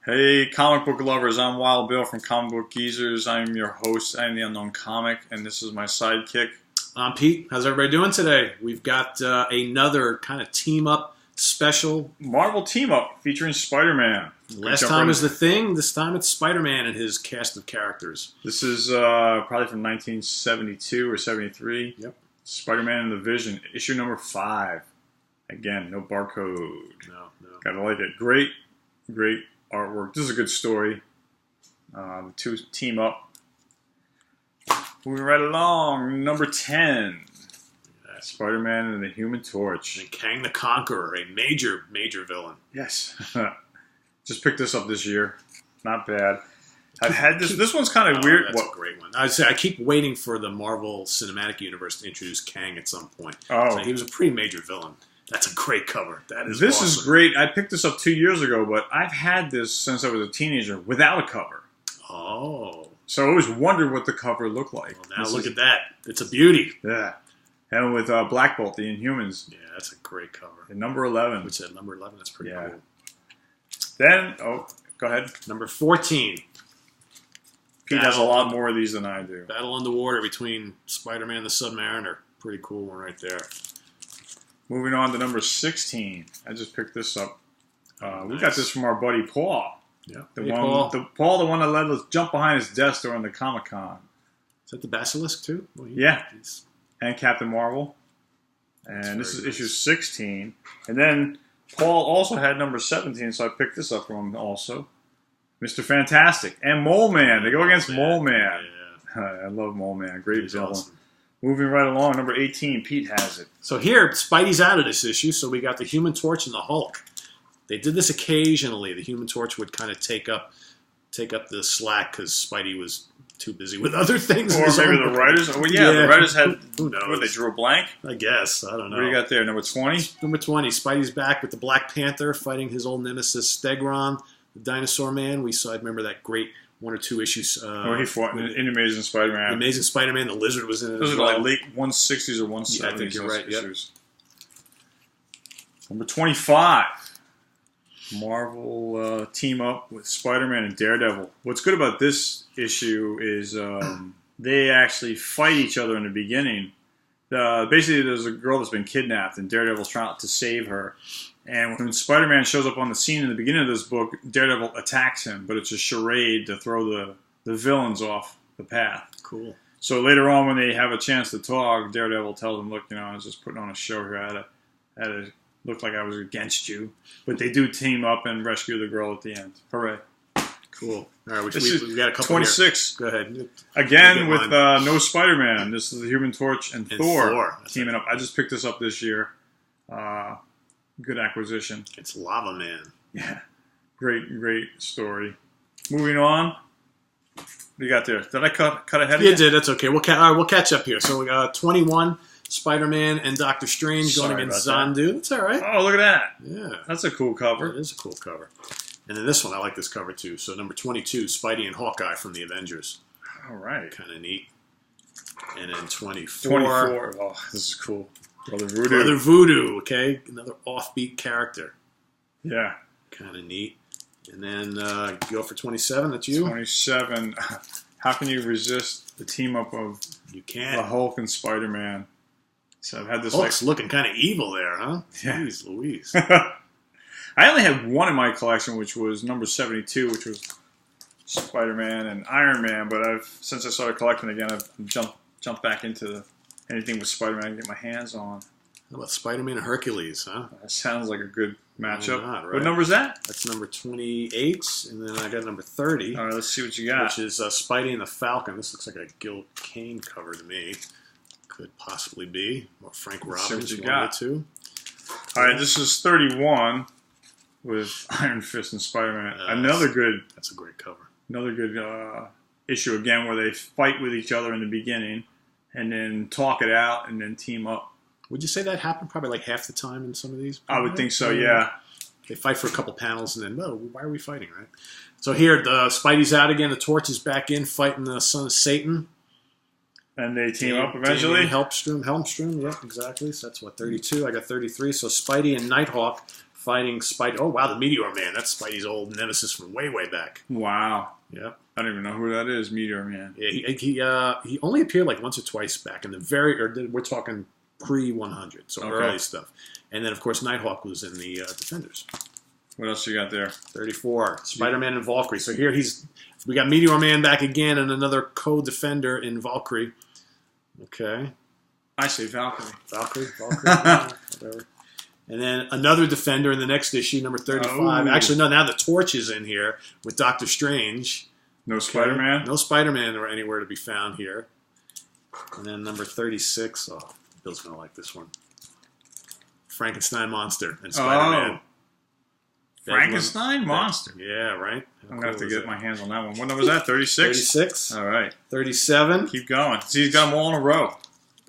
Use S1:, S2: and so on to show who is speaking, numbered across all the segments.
S1: Hey, comic book lovers, I'm Wild Bill from Comic Book Geezers. I'm your host. I'm the Unknown Comic, and this is my sidekick.
S2: I'm Pete. How's everybody doing today? We've got another kind of team-up special.
S1: Marvel Team-Up featuring Spider-Man.
S2: Last time was The Thing. This time it's Spider-Man and his cast of characters.
S1: This is probably from 1972 or 73.
S2: Yep.
S1: Spider-Man and the Vision, issue number 5. Again, no barcode.
S2: No.
S1: Gotta like it. Great artwork. This is a good story. The two team up. Moving right along, number 10. Spider-Man and the Human Torch.
S2: And Kang the Conqueror, a major villain.
S1: Yes. Just picked this up this year. Not bad. I've had this. This one's kind of weird.
S2: That's a great one. I keep waiting for the Marvel Cinematic Universe to introduce Kang at some point.
S1: Oh.
S2: So he was a pretty major villain. That's a great cover. This
S1: awesome. Is great. I picked this up 2 years ago, but I've had this since I was a teenager without a cover.
S2: Oh.
S1: So I always wondered what the cover looked like.
S2: Well, now look at that. It's a beauty.
S1: Yeah. And with Black Bolt, the Inhumans.
S2: Yeah, that's a great cover.
S1: And number 11.
S2: Which is number 11. That's pretty cool.
S1: Then, go ahead.
S2: Number 14.
S1: Pete has a lot more of these than I do.
S2: Battle Underwater between Spider-Man and the Submariner. Pretty cool one right there.
S1: Moving on to number 16. I just picked this up. We got this from our buddy Paul.
S2: Yeah,
S1: the one that let us jump behind his desk during the Comic-Con.
S2: Is that the Basilisk too? Well,
S1: yeah. And Captain Marvel. And this is issue 16. And then Paul also had number 17, so I picked this up from him also. Mr. Fantastic and Mole Man. They go against Mole Man. Yeah. I love Mole Man. Great villain. Awesome. Moving right along, number 18, Pete has it.
S2: So here, Spidey's out of this issue, so we got the Human Torch and the Hulk. They did this occasionally. The Human Torch would kind of take up the slack because Spidey was too busy with other things.
S1: Or maybe the writers. Well, the writers had.
S2: Who knows?
S1: They drew a blank.
S2: I guess. I don't know.
S1: What do you got there? Number 20.
S2: Number 20. Spidey's back with the Black Panther fighting his old nemesis Stegron, the Dinosaur Man. I remember that great 1 or 2 issues.
S1: He fought in Amazing Spider-Man.
S2: Amazing Spider-Man. The Lizard was in it.
S1: Those are like late 160s or 170s.
S2: Yeah, I think you're right. Yep.
S1: Number 25. Marvel team up with Spider-Man and Daredevil. What's good about this issue is they actually fight each other in the beginning. Basically, there's a girl that's been kidnapped, and Daredevil's trying to save her. And when Spider-Man shows up on the scene in the beginning of this book, Daredevil attacks him, but it's a charade to throw the villains off the path.
S2: Cool.
S1: So later on, when they have a chance to talk, Daredevil tells him, "Look, I was just putting on a show here. I had to look like I was against you." But they do team up and rescue the girl at the end. Hooray.
S2: Cool. All right, we got a couple
S1: 26.
S2: Here. Go ahead.
S1: Again, with no Spider-Man. This is the Human Torch and Thor teaming up. I just picked this up this year. Good acquisition.
S2: It's Lava Man.
S1: Yeah. Great story. Moving on. What do you got there? Did I cut ahead of you?
S2: You did. That's okay. We'll catch up here. So we got 21, Spider-Man and Doctor Strange going against Zandu. That's all right.
S1: Oh, look at that.
S2: Yeah.
S1: That's a cool cover.
S2: It is a cool cover. And then this one, I like this cover too. So number 22, Spidey and Hawkeye from the Avengers.
S1: All right.
S2: Kind of neat. And then 24.
S1: 24. Oh, this is cool.
S2: Brother Voodoo, okay? Another offbeat character.
S1: Yeah.
S2: Kind of neat. And then go for 27, that's you?
S1: 27. How can you resist the team up of the Hulk and Spider-Man? So I've had this
S2: Hulk's looking kind of evil there, huh?
S1: Yeah.
S2: Jeez Louise.
S1: I only had one in my collection, which was number 72, which was Spider-Man and Iron Man, but since I started collecting again, I've jumped back into anything with Spider-Man I can get my hands on.
S2: How about Spider-Man and Hercules, huh?
S1: That sounds like a good matchup.
S2: Not, right?
S1: What number is that?
S2: That's number 28, and then I got number 30.
S1: All right, let's see what you got.
S2: Which is Spidey and the Falcon. This looks like a Gil Kane cover to me. Could possibly be. Or Frank Robbins, one of the two.
S1: All right, this is 31 with Iron Fist and Spider-Man.
S2: That's a great cover.
S1: Another good issue, again, where they fight with each other in the beginning and then talk it out and then team up.
S2: Would you say that happened probably like half the time in some of these?
S1: I would think so, yeah.
S2: They fight for a couple panels and then, why are we fighting, right? So here, the Spidey's out again. The Torch is back in fighting the son of Satan.
S1: And they team up eventually?
S2: Helmstrom, yep, exactly. So that's what, 32? I got 33. So Spidey and Nighthawk fighting Spidey. Oh, wow, the Meteor Man. That's Spidey's old nemesis from way, way back.
S1: Wow.
S2: Yep.
S1: I don't even know who that is, Meteor Man.
S2: Yeah, he only appeared like once or twice back in the we're talking pre-100, so early stuff. And then, of course, Nighthawk was in the Defenders.
S1: What else you got there?
S2: 34. Spider-Man and Valkyrie. So here we got Meteor Man back again and another co-defender in Valkyrie. Okay.
S1: I say Valkyrie.
S2: Valkyrie, yeah, whatever. And then another defender in the next issue, number 35. Oh. Actually, no, now the Torch is in here with Doctor Strange.
S1: No Spider-Man?
S2: No Spider-Man or anywhere to be found here. And then number 36. Oh, Bill's going to like this one. Frankenstein Monster and Spider-Man.
S1: Oh. Frankenstein Monster?
S2: Yeah, right?
S1: I'm going to have to get my hands on that one. What number was that? 36?
S2: 36.
S1: All right.
S2: 37.
S1: Keep going. See, he's got them all in a row.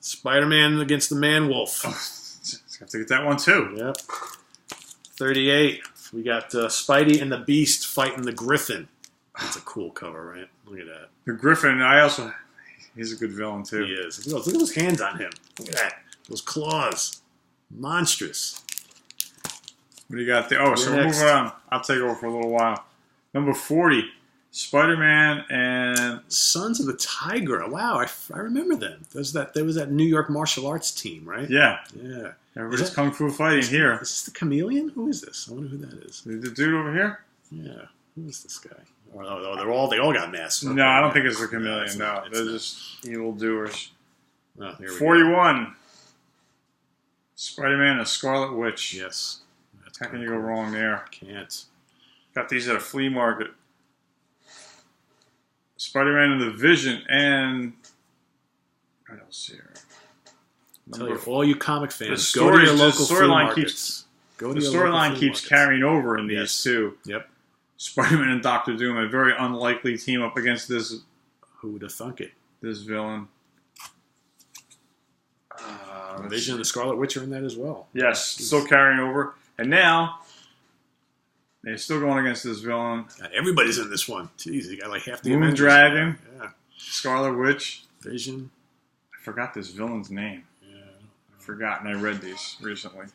S2: Spider-Man against the Man-Wolf.
S1: Oh, have to get that one, too.
S2: Yep. 38. We got Spidey and the Beast fighting the Griffin. That's a cool cover, right? Look at that.
S1: The Griffin, he's a good villain, too.
S2: He is. Look at those hands on him. Look at that. Those claws. Monstrous.
S1: What do you got there? Oh, so we're moving on. I'll take over for a little while. Number 40, Spider-Man and
S2: Sons of the Tiger. Wow, I remember them. There was that New York martial arts team, right?
S1: Yeah.
S2: Yeah.
S1: Everybody's kung fu fighting here.
S2: Is this the Chameleon? Who is this? I wonder who that is.
S1: The dude over here?
S2: Yeah. Who is this guy? Oh, they all got masks.
S1: No, I don't think it's the Chameleon. No, they're just evil doers.
S2: Oh, here we
S1: 41. Go. Spider-Man and Scarlet Witch.
S2: Yes.
S1: How can you go wrong there?
S2: Can't. Got
S1: these at a flea market. Spider-Man and the Vision and what else here?
S2: Tell you, all you comic fans, go to your local flea markets.
S1: The storyline keeps carrying over in these two.
S2: Yep.
S1: Spider-Man and Doctor Doom, a very unlikely team up against this.
S2: Who would have thunk it?
S1: This villain.
S2: Vision and the Scarlet Witch are in that as well.
S1: Yes, still carrying over. And now, they're still going against this villain.
S2: God, everybody's in this one. Jeez, you got like half the
S1: Moon
S2: Avengers.
S1: Dragon.
S2: Yeah.
S1: Scarlet Witch.
S2: Vision.
S1: I forgot this villain's name.
S2: Yeah.
S1: I forgot, and I read these recently.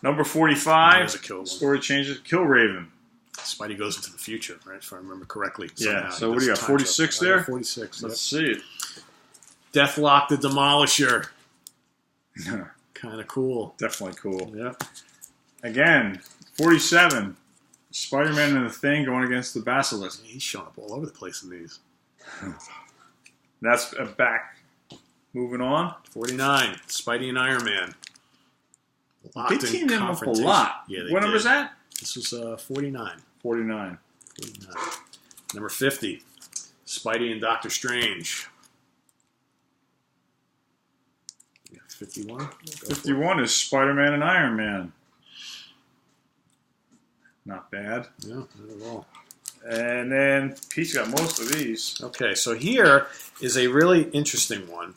S1: Number 45. Story changes. Kill Raven.
S2: Spidey goes into the future, right? If I remember correctly.
S1: Yeah. So what do you got? 46 there?
S2: 46.
S1: Let's see it.
S2: Deathlock the Demolisher. Kind of cool.
S1: Definitely cool.
S2: Yeah.
S1: Again, 47. Spider-Man and the Thing going against the Basilisk.
S2: He's showing up all over the place in these.
S1: That's back. Moving on.
S2: 49. Spidey and Iron Man.
S1: They teamed them up a lot.
S2: Yeah,
S1: what number is that?
S2: This was 49.
S1: 49.
S2: Number 50. Spidey and Doctor Strange. 51.
S1: 51 is Spider-Man and Iron Man. Not bad.
S2: Yeah, not at all.
S1: And then Pete's got most of these.
S2: Okay, so here is a really interesting one.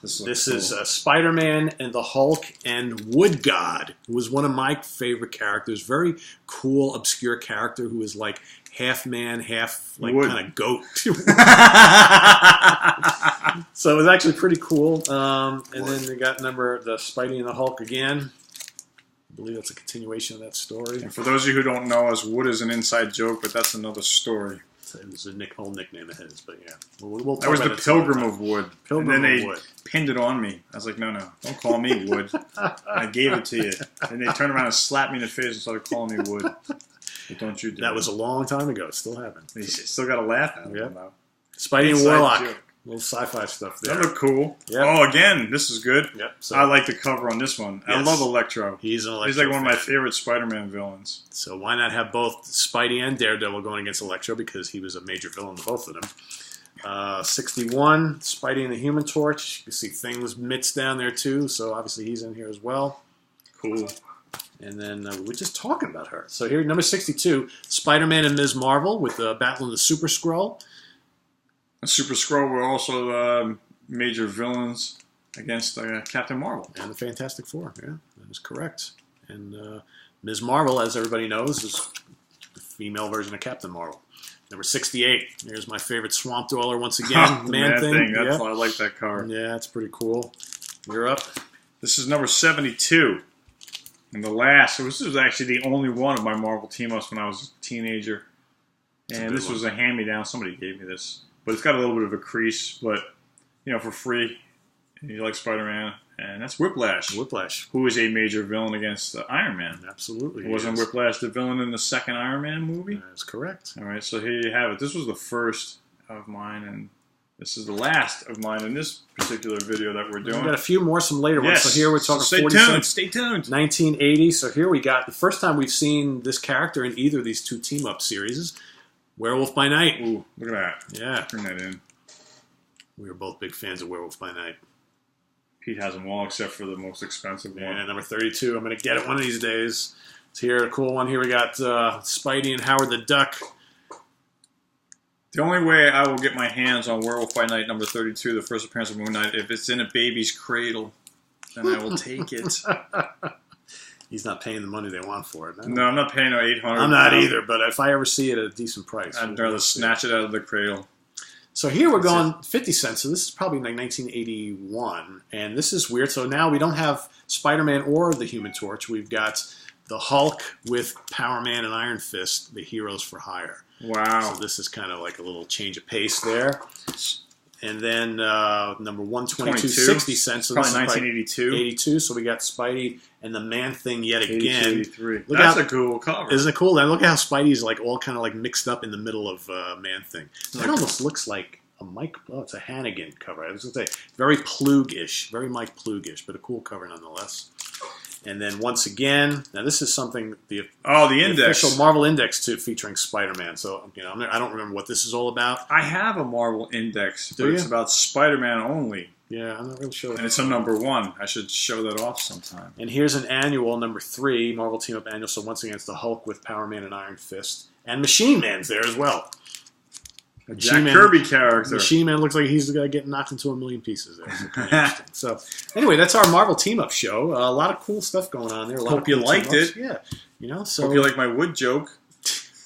S2: This is Spider-Man and the Hulk and Wood God, who was one of my favorite characters. Very cool, obscure character who is like half man, half like kind of goat. So it was actually pretty cool. And then we got the Spidey and the Hulk again. I believe that's a continuation of that story.
S1: And for those of you who don't know us, Wood is an inside joke, but that's another story.
S2: It was a whole nickname of his, but yeah. We'll
S1: that was the Pilgrim of Wood.
S2: Pilgrim
S1: and then they
S2: Wood.
S1: Pinned it on me. I was like, no, don't call me Wood. I gave it to you. And they turned around and slapped me in the face and started calling me Wood. But don't you do
S2: that. Was a long time ago. It still happened.
S1: You still got to laugh at
S2: it.
S1: Though.
S2: Spidey and Warlock. Joke. Little sci-fi stuff there.
S1: That looked cool.
S2: Yep.
S1: Oh, again, this is good.
S2: Yep. So,
S1: I like the cover on this one. Yes. I love Electro.
S2: He's an Electro.
S1: He's like one of my favorite Spider-Man villains.
S2: So why not have both Spidey and Daredevil going against Electro, because he was a major villain to both of them. 61, Spidey and the Human Torch. You can see Thing's mitts down there too, so obviously he's in here as well.
S1: Cool.
S2: And then we were just talking about her. So here, number 62, Spider-Man and Ms. Marvel with battling the Super Skrull.
S1: Super Skrull were also major villains against Captain Marvel.
S2: And the Fantastic Four, yeah, that is correct. And Ms. Marvel, as everybody knows, is the female version of Captain Marvel. Number 68, here's my favorite Swamp Dweller once again. Man-Thing.
S1: That's why I like that card.
S2: Yeah, it's pretty cool. You're up.
S1: This is number 72. And the last, so this was actually the only one of my Marvel team-ups when I was a teenager. And this was a hand-me-down. Somebody gave me this. But it's got a little bit of a crease, but, you know, for free. And you like Spider-Man. And that's Whiplash.
S2: Whiplash.
S1: Who is a major villain against Iron Man.
S2: Absolutely.
S1: Wasn't Whiplash the villain in the second Iron Man movie?
S2: That's correct.
S1: All right, so here you have it. This was the first of mine, and this is the last of mine in this particular video that we're doing.
S2: We've got a few more, some later ones. So here we're talking
S1: stay
S2: 40
S1: tuned. Stay tuned.
S2: 1980. So here we got the first time we've seen this character in either of these two team-up series. Werewolf by Night.
S1: Ooh, look at that.
S2: Yeah.
S1: Bring that in.
S2: We were both big fans of Werewolf by Night.
S1: Pete has them all except for the most expensive one.
S2: And number 32. I'm going to get it one of these days. So here, a cool one. Here we got Spidey and Howard the Duck.
S1: The only way I will get my hands on Werewolf by Night number 32, the first appearance of Moon Knight, if it's in a baby's cradle, then I will take it.
S2: He's not paying the money they want for it.
S1: No, I'm not paying no $800.
S2: I'm not either, but if I ever see it at a decent price,
S1: I'd rather snatch it out of the cradle.
S2: So here we're going 50 cents. So this is probably like 1981. And this is weird. So now we don't have Spider-Man or the Human Torch. We've got the Hulk with Power Man and Iron Fist, the heroes for hire.
S1: Wow.
S2: So this is kind of like a little change of pace there. And then number 122, 60 cents. So
S1: probably
S2: this is
S1: 1982.
S2: 82. So we got Spidey and the Man-Thing yet again.
S1: 83. That's a cool cover.
S2: Isn't it cool? And look at how Spidey's like all kind of like mixed up in the middle of Man-Thing. That almost looks like a Mike. Oh, it's a Hannigan cover. I was going to say very Plug-ish, very Mike Plug-ish, but a cool cover nonetheless. And then once again, now this is something the
S1: index,
S2: official Marvel Index featuring Spider-Man. So I don't remember what this is all about.
S1: I have a Marvel Index, but it's about Spider-Man only.
S2: Yeah, I'm not really sure.
S1: And it's a number 1. I should show that off sometime.
S2: And here's an annual, number 3, Marvel Team Up Annual. So once again, it's the Hulk with Power Man and Iron Fist. And Machine Man's there as well.
S1: A Jack Kirby character.
S2: Machine Man looks like he's going to get knocked into a million pieces there. So anyway, that's our Marvel Team Up show. A lot of cool stuff going on there.
S1: Hope you liked it.
S2: Yeah. So
S1: hope you like my wood joke.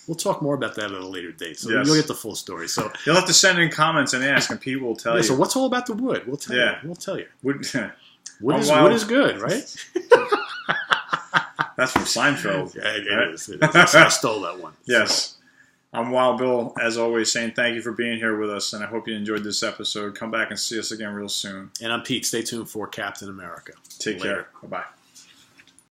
S2: We'll talk more about that at a later date. So you'll get the full story. So
S1: you'll have to send in comments and ask, and people will tell you.
S2: So what's all about the wood? We'll tell you. We'll tell you. Wood is good, right?
S1: That's from Seinfeld.
S2: Yeah, it is. I stole that one.
S1: Yes. I'm Wild Bill, as always, saying thank you for being here with us, and I hope you enjoyed this episode. Come back and see us again real soon.
S2: And I'm Pete. Stay tuned for Captain America.
S1: Take care. Bye-bye.